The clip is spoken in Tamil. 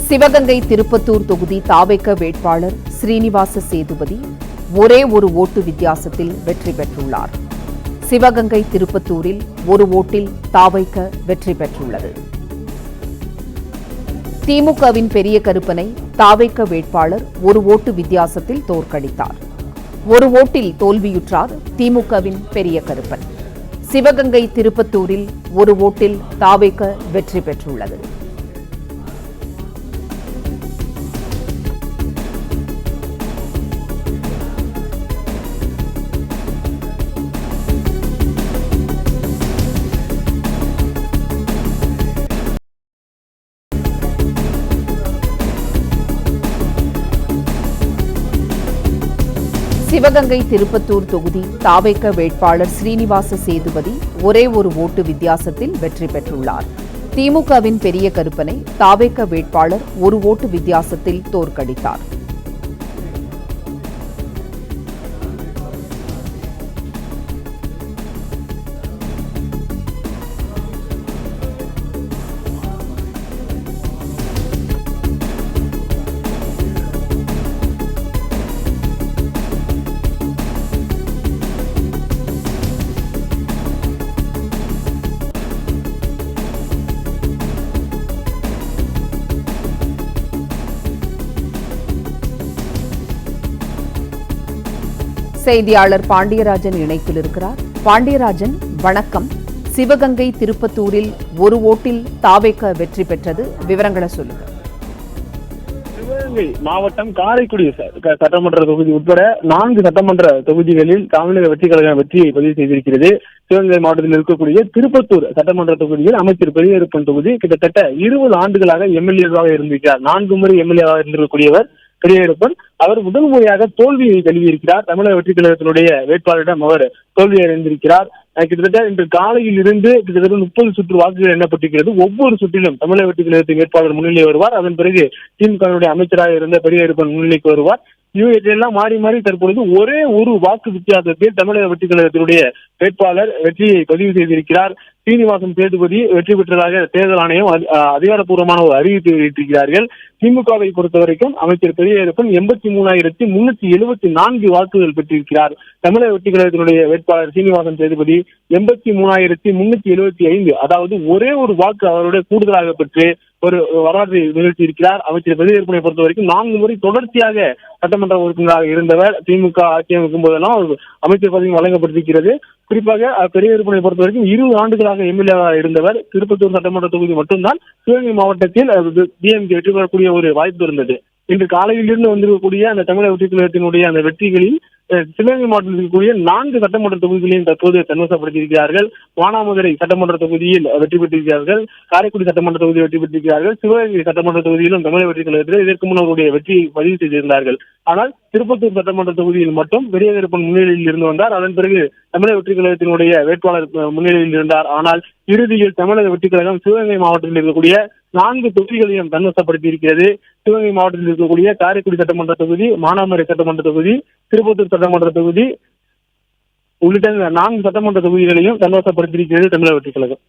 சிவகங்கை திருப்பத்தூர் தொகுதி தாவேக வேட்பாளர் ஸ்ரீனிவாச சேதுபதி ஒரே ஒரு ஓட்டு வித்தியாசத்தில் வெற்றி பெற்றுள்ளார். சிவகங்கை திருப்பத்தூரில் ஒரு ஓட்டில் தாவேக வெற்றி பெற்றுள்ளது. திமுகவின் பெரிய கருப்பனை தாவேக வேட்பாளர் ஒரு ஓட்டு வித்தியாசத்தில் தோற்கடித்தார். ஒரு ஓட்டில் தோல்வியுற்றார் திமுகவின் பெரிய கருப்பன். சிவகங்கை திருப்பத்தூரில் ஒரு ஓட்டில் தாவேக வெற்றி பெற்றுள்ளது. சிவகங்கை திருப்பத்தூர் தொகுதி தாவேக வேட்பாளர் ஸ்ரீனிவாச சேதுபதி ஒரே ஒரு ஓட்டு வித்தியாசத்தில் வெற்றி பெற்றுள்ளார். திமுகவின் பெரிய கருப்பனை தாவேக வேட்பாளர் ஒரு ஓட்டு வித்தியாசத்தில் தோற்கடித்தார். செய்தியாளர் பாண்டியராஜன் இணைப்பில் இருக்கிறார். பாண்டியராஜன், வணக்கம். சிவகங்கை திருப்பத்தூரில் ஒரு ஓட்டில் தாவேக வெற்றி பெற்றது, விவரங்களை சொல்லுங்க. சிவகங்கை மாவட்டம் காரைக்குடி சட்டமன்ற தொகுதி உட்பட 4 சட்டமன்ற தொகுதிகளில் தமிழக வெற்றி கழகம் வெற்றியை பதிவு செய்திருக்கிறது. சிவகங்கை மாவட்டத்தில் இருக்கக்கூடிய திருப்பத்தூர் சட்டமன்ற தொகுதியில் அமைச்சர் பெரியகருப்பன் தொகுதி கிட்டத்தட்ட 20 ஆண்டுகளாக எம்எல்ஏவாக இருந்திருக்கிறார். 4 முறை எம்எல்ஏவாக இருந்திருக்கக்கூடியவர் பெரியகருப்பன். அவர் முதல் முறையாக தோல்வியை தழுவியிருக்கிறார். தமிழக வெற்றி கழகத்தினுடைய வேட்பாளரிடம் அவர் தோல்வியை அடைந்திருக்கிறார். கிட்டத்தட்ட இன்று காலையில் இருந்து கிட்டத்தட்ட 30 சுற்று வாக்குகள் எண்ணப்பட்டிருக்கிறது. ஒவ்வொரு சுற்றிலும் தமிழக வெற்றி கழகத்தின் வேட்பாளர் முன்னிலை வருவார். அதன் பிறகு திமுகவினுடைய அமைச்சராக இருந்த பெரியகருப்பன் முன்னிலைக்கு வருவார். இவையெல்லாம் மாறி மாறி தற்பொழுது ஒரே ஒரு வாக்கு வித்தியாசத்தில் தமிழக வெற்றி கழகத்தினுடைய வேட்பாளர் வெற்றியை பதிவு செய்திருக்கிறார். ஸ்ரீனிவாசன் சேதுபதி வெற்றி பெற்றதாக தேர்தல் ஆணையம் அதிகாரப்பூர்வமான ஒரு அறிவிப்பு வெளியிட்டிருக்கிறார்கள். திமுகவை பொறுத்தவரைக்கும் அமைச்சர் பெரியகருப்பன் 83,374 வாக்குகள் பெற்றிருக்கிறார். தமிழக வெற்றி கழகத்தினுடைய வேட்பாளர் சீனிவாசன் சேதுபதி 83,375, அதாவது ஒரே ஒரு வாக்கு அவருடைய கூடுதலாக பெற்று ஒரு வரலாற்றை நிகழ்த்தியிருக்கிறார். அமைச்சர் பெரியகருப்பனை பொறுத்தவரைக்கும் 4 முறை தொடர்ச்சியாக சட்டமன்ற உறுப்பினராக இருந்தவர். திமுக ஆட்சி அமைக்கும் போதெல்லாம் அமைச்சர் பதவி வழங்கப்பட்டிருக்கிறது. குறிப்பாக பெரியகருப்பனை பொறுத்தவரைக்கும் 20 ஆண்டுகளாக எம்எல்ஏவாக இருந்தவர். திருப்பத்தூர் சட்டமன்ற தொகுதி மட்டும்தான் சிவகங்கை மாவட்டத்தில் டிஎம்கே வெற்றி பெறக்கூடிய ஒரு வாய்ப்பு இருந்தது. இன்று காலையில் இருந்து வந்திருக்கக்கூடிய அந்த தமிழக வெற்றி கழகத்தினுடைய அந்த வெற்றிகளில் சிவகங்கை மாவட்டத்தில் இருக்கக்கூடிய 4 சட்டமன்ற தொகுதிகளையும் தற்போது தன்வசப்படுத்தியிருக்கிறார்கள். மானாமதுரை சட்டமன்ற தொகுதியில் வெற்றி பெற்றிருக்கிறார்கள். காரைக்குடி சட்டமன்ற தொகுதியில் வெற்றி பெற்றிருக்கிறார்கள். சிவகங்கை சட்டமன்ற தொகுதியிலும் தமிழக வெற்றி கழகத்தில் இதற்கு முன் அவருடைய வெற்றியை பதிவு செய்திருந்தார்கள். ஆனால் திருப்பத்தூர் சட்டமன்ற தொகுதியில் மட்டும் பெரியகருப்பன் முன்னிலையில் இருந்து வந்தார். அதன் பிறகு தமிழக வெற்றி கழகத்தினுடைய வேட்பாளர் முன்னிலையில் இருந்தார். ஆனால் இறுதியில் தமிழக வெற்றி கழகம் சிவகங்கை மாவட்டத்தில் இருக்கக்கூடிய 4 தொகுதிகளையும் தன்வசப்படுத்தி இருக்கிறது. சிவகங்கை மாவட்டத்தில் இருக்கக்கூடிய காரைக்குடி சட்டமன்ற தொகுதி, மானாமதுரை சட்டமன்ற தொகுதி, திருப்பத்தூர் சட்டமன்ற தொகுதி உள்ளிட்ட 4 சட்டமன்ற தொகுதிகளையும் தன்வசப்படுத்தியிருக்கிறது தமிழக வெற்றி கழகம்.